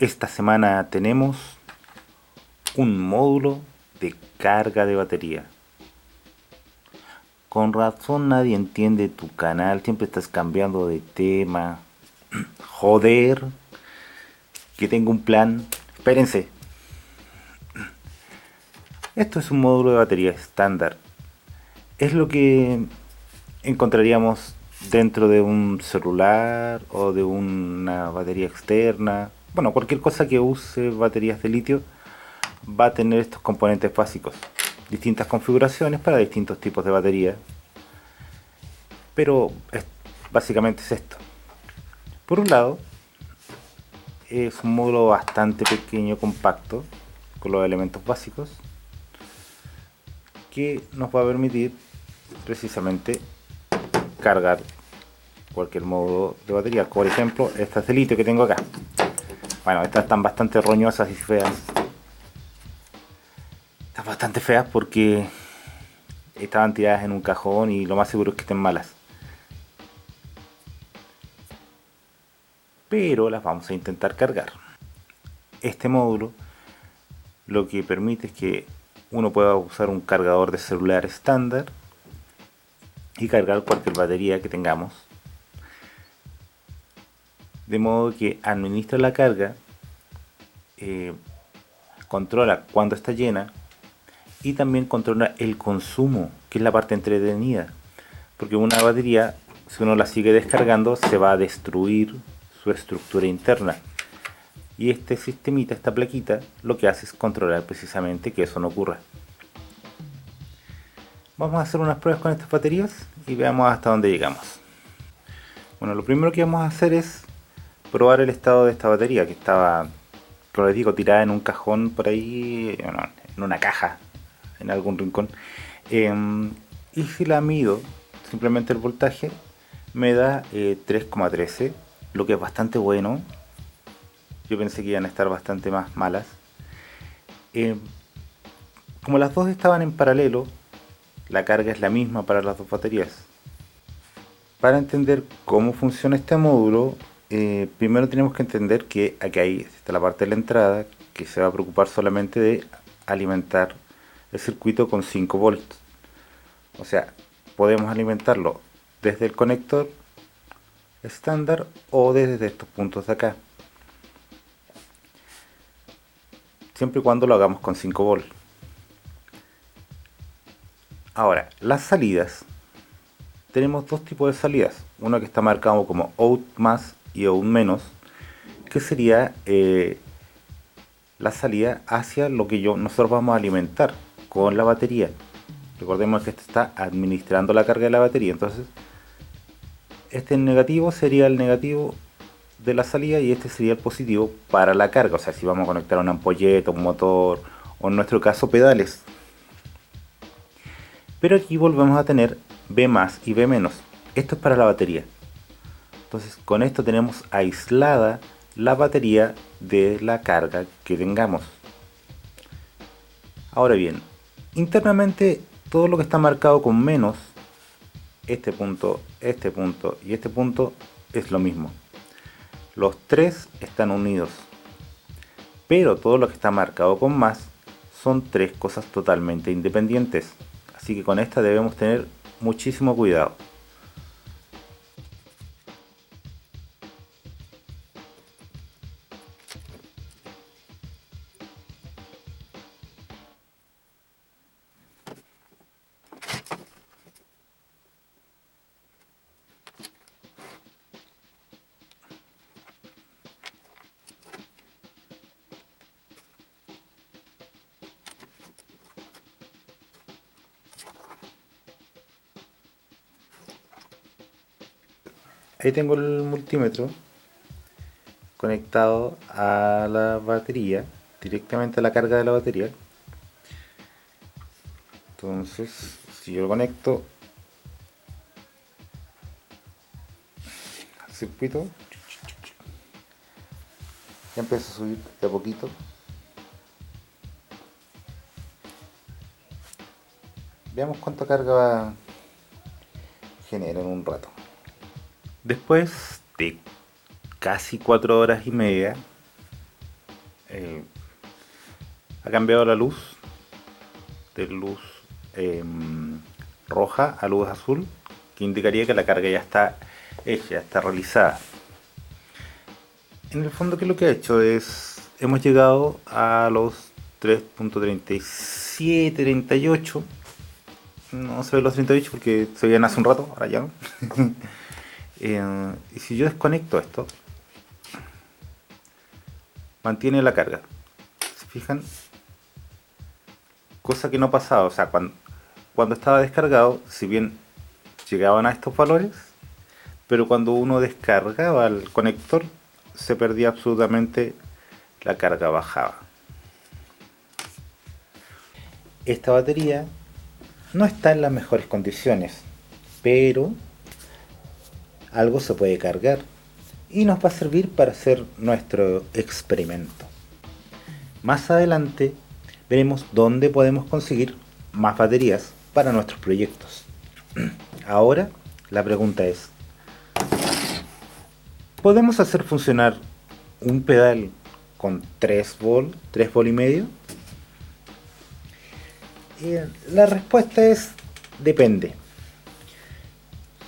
Esta semana tenemos un módulo de carga de batería. Con razón nadie entiende tu canal, siempre estás cambiando de tema. Joder, que tengo un plan. Espérense, esto es un módulo de batería estándar. Es lo que encontraríamos dentro de un celular o de una batería externa. Bueno, cualquier cosa que use baterías de litio va a tener estos componentes básicos. Distintas configuraciones para distintos tipos de batería. Pero básicamente es esto. Por un lado, es un módulo bastante pequeño, compacto, con los elementos básicos, que nos va a permitir precisamente cargar cualquier módulo de batería. Por ejemplo, estas de litio que tengo acá. Bueno, estas están bastante roñosas y feas. Están bastante feas porque estaban tiradas en un cajón y lo más seguro es que estén malas. Pero las vamos a intentar cargar. Este módulo lo que permite es que uno pueda usar un cargador de celular estándar y cargar cualquier batería que tengamos, de modo que administra la carga, eh, controla cuando está llena y también controla el consumo, que es la parte entretenida, porque una batería, si uno la sigue descargando, se va a destruir su estructura interna. Y este sistemita, esta plaquita, lo que hace es controlar precisamente que eso no ocurra. Vamos a hacer unas pruebas con estas baterías y veamos hasta dónde llegamos. Bueno, lo primero que vamos a hacer es probar el estado de esta batería, que estaba, como les digo, tirada en un cajón por ahí, bueno, en una caja, en algún rincón. Y si la mido, simplemente el voltaje, me da 3,13, lo que es bastante bueno. Yo pensé que iban a estar bastante más malas. Eh, Como las dos estaban en paralelo, la carga es la misma para las dos baterías. Para entender cómo funciona este módulo, primero tenemos que entender que aquí está la parte de la entrada, que se va a preocupar solamente de alimentar el circuito con 5 volts. O sea, podemos alimentarlo desde el conector estándar o desde estos puntos de acá, siempre y cuando lo hagamos con 5 volts. Ahora, las salidas. Tenemos dos tipos de salidas. Una que está marcado como out más y out menos, que sería la salida hacia lo que nosotros vamos a alimentar con la batería. Recordemos que este está administrando la carga de la batería. Entonces, este negativo sería el negativo de la salida y este sería el positivo para la carga. O sea, si vamos a conectar una ampolleta, un motor o en nuestro caso pedales. Pero aquí volvemos a tener B más y B menos. Esto es para la batería. Entonces con esto tenemos aislada la batería de la carga que tengamos. Ahora bien, internamente todo lo que está marcado con menos, este punto y este punto es lo mismo. Los tres están unidos. Pero todo lo que está marcado con más son tres cosas totalmente independientes. Así que con esta debemos tener muchísimo cuidado. Ahí tengo el multímetro conectado a la batería, directamente a la carga de la batería. Entonces, si yo lo conecto al circuito, ya empieza a subir de a poquito. Veamos cuánta carga genera en un rato. Después de casi 4 horas y media, eh, ha cambiado la luz de luz eh, roja a luz azul, que indicaría que la carga ya está hecha, ya está realizada. En el fondo, ¿qué es lo que ha hecho? Hemos llegado a los 3.37, 38. No se ve los 38 porque se veían hace un rato, ahora ya no. Y si yo desconecto esto, mantiene la carga. ¿Se fijan? Cosa que no pasaba, o sea, cuando estaba descargado, si bien llegaban a estos valores, pero cuando uno descargaba el conector, se perdía absolutamente, la carga bajaba. Esta batería no está en las mejores condiciones, pero algo se puede cargar y nos va a servir para hacer nuestro experimento. Más adelante veremos dónde podemos conseguir más baterías para nuestros proyectos. Ahora la pregunta es, ¿podemos hacer funcionar un pedal con 3 volt, 3 volt y medio? La respuesta es depende.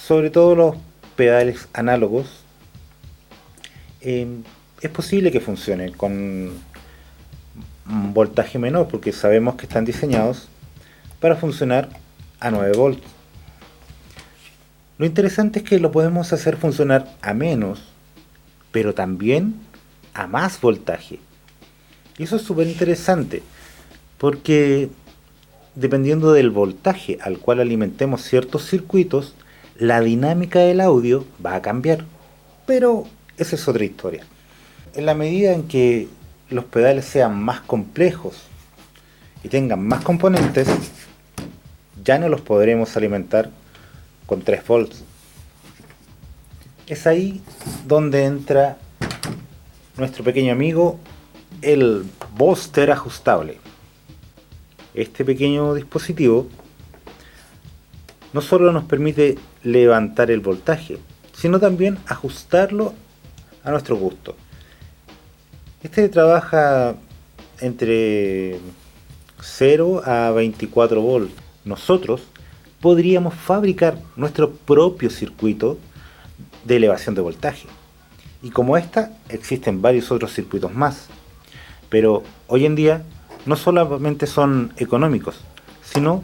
Sobre todo los pedales análogos, es posible que funcionen con un voltaje menor porque sabemos que están diseñados para funcionar a 9 volts. Lo interesante es que lo podemos hacer funcionar a menos, pero también a más voltaje. Y eso es súper interesante porque dependiendo del voltaje al cual alimentemos ciertos circuitos, la dinámica del audio va a cambiar. Pero esa es otra historia. En la medida en que los pedales sean más complejos y tengan más componentes, ya no los podremos alimentar con 3 volts. Es ahí donde entra nuestro pequeño amigo, el booster ajustable. Este pequeño dispositivo no solo nos permite levantar el voltaje, sino también ajustarlo a nuestro gusto. Este trabaja entre 0 a 24 volts. Nosotros podríamos fabricar nuestro propio circuito de elevación de voltaje. Y como esta, existen varios otros circuitos más. Pero hoy en día no solamente son económicos, sino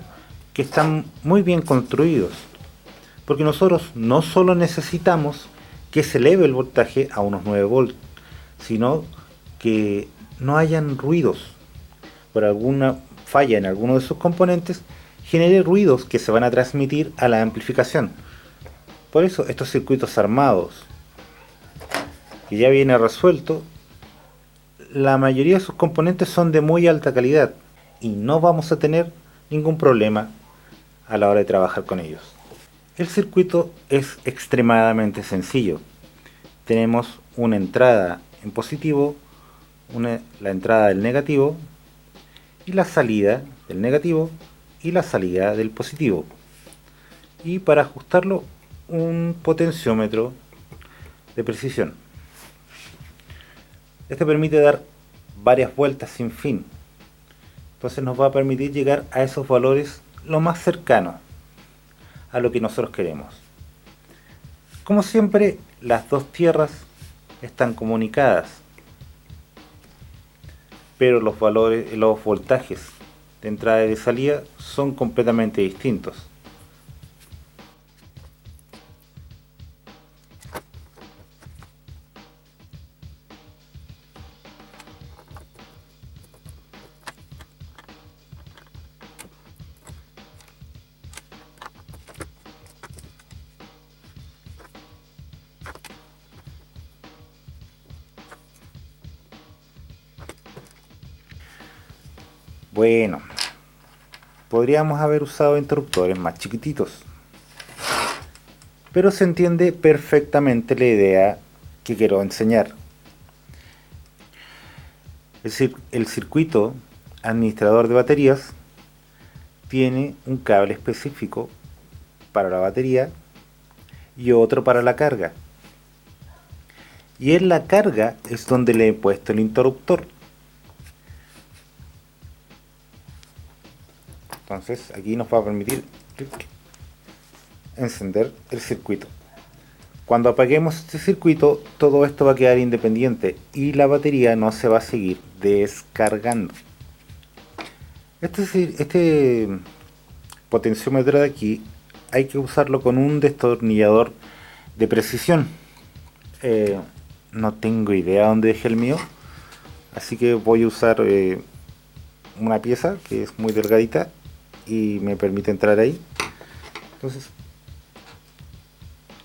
que están muy bien construidos. Porque nosotros no solo necesitamos que se eleve el voltaje a unos 9 volts, sino que no hayan ruidos. Por alguna falla en alguno de sus componentes, genere ruidos que se van a transmitir a la amplificación. Por eso estos circuitos armados, que ya viene resuelto, la mayoría de sus componentes son de muy alta calidad y no vamos a tener ningún problema a la hora de trabajar con ellos. El circuito es extremadamente sencillo. Tenemos una entrada en positivo, la entrada del negativo y la salida del negativo y la salida del positivo. Y para ajustarlo, un potenciómetro de precisión. Este permite dar varias vueltas sin fin. Entonces nos va a permitir llegar a esos valores lo más cercanos a lo que nosotros queremos. Como siempre, las dos tierras están comunicadas, pero los valores, los voltajes de entrada y de salida son completamente distintos. Bueno, podríamos haber usado interruptores más chiquititos, pero se entiende perfectamente la idea que quiero enseñar. Es decir, el circuito administrador de baterías tiene un cable específico para la batería y otro para la carga. Y en la carga es donde le he puesto el interruptor. Entonces aquí nos va a permitir encender el circuito. Cuando apaguemos este circuito, todo esto va a quedar independiente y la batería no se va a seguir descargando. Este potenciómetro de aquí hay que usarlo con un destornillador de precisión. No tengo idea dónde dejé el mío, así que voy a usar una pieza que es muy delgadita y me permite entrar ahí. Entonces,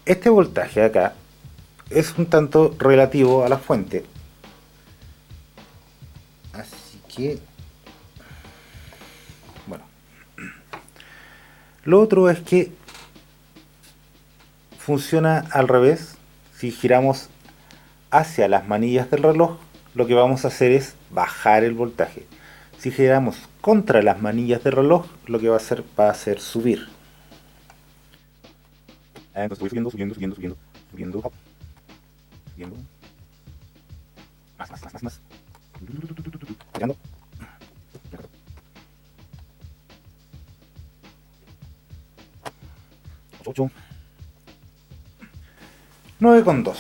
este voltaje acá es un tanto relativo a la fuente, así que bueno, lo otro es que funciona al revés. Si giramos hacia las manillas del reloj, lo que vamos a hacer es bajar el voltaje. Si giramos contra las manillas del reloj, lo que va a hacer subir. Entonces voy subiendo, subiendo, subiendo, subiendo, subiendo, subiendo. Más. Tirando. 8. 9,2.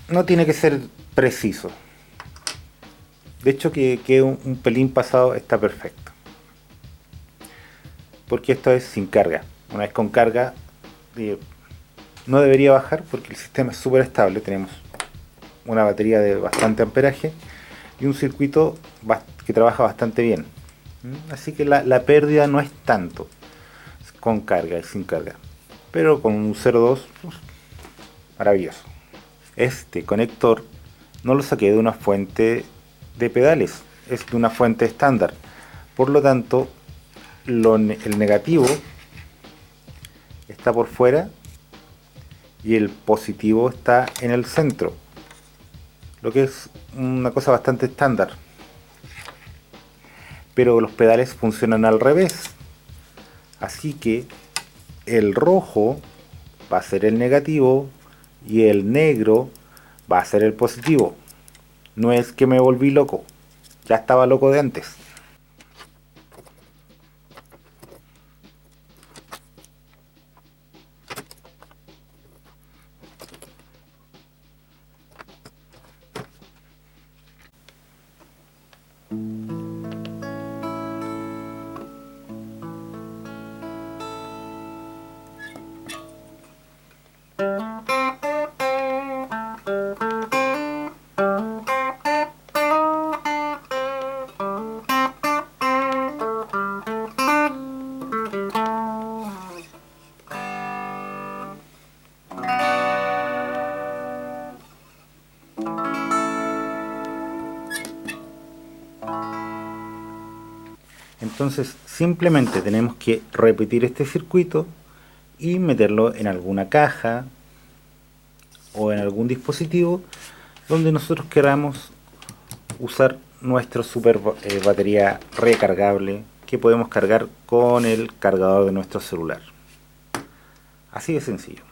No tiene que ser preciso. De hecho, que quede un pelín pasado está perfecto. Porque esto es sin carga. Una vez con carga, no debería bajar porque el sistema es súper estable. Tenemos una batería de bastante amperaje y un circuito que trabaja bastante bien. Así que la pérdida no es tanto con carga y sin carga. Pero con un 0,2, maravilloso. Este conector no lo saqué de una fuente de pedales, es de una fuente estándar. Por lo tanto, el negativo está por fuera y el positivo está en el centro, lo que es una cosa bastante estándar. Pero los pedales funcionan al revés, así que el rojo va a ser el negativo y el negro va a ser el positivo. No es que me volví loco, ya estaba loco de antes. Entonces simplemente tenemos que repetir este circuito y meterlo en alguna caja o en algún dispositivo donde nosotros queramos usar nuestra super batería recargable que podemos cargar con el cargador de nuestro celular. Así de sencillo.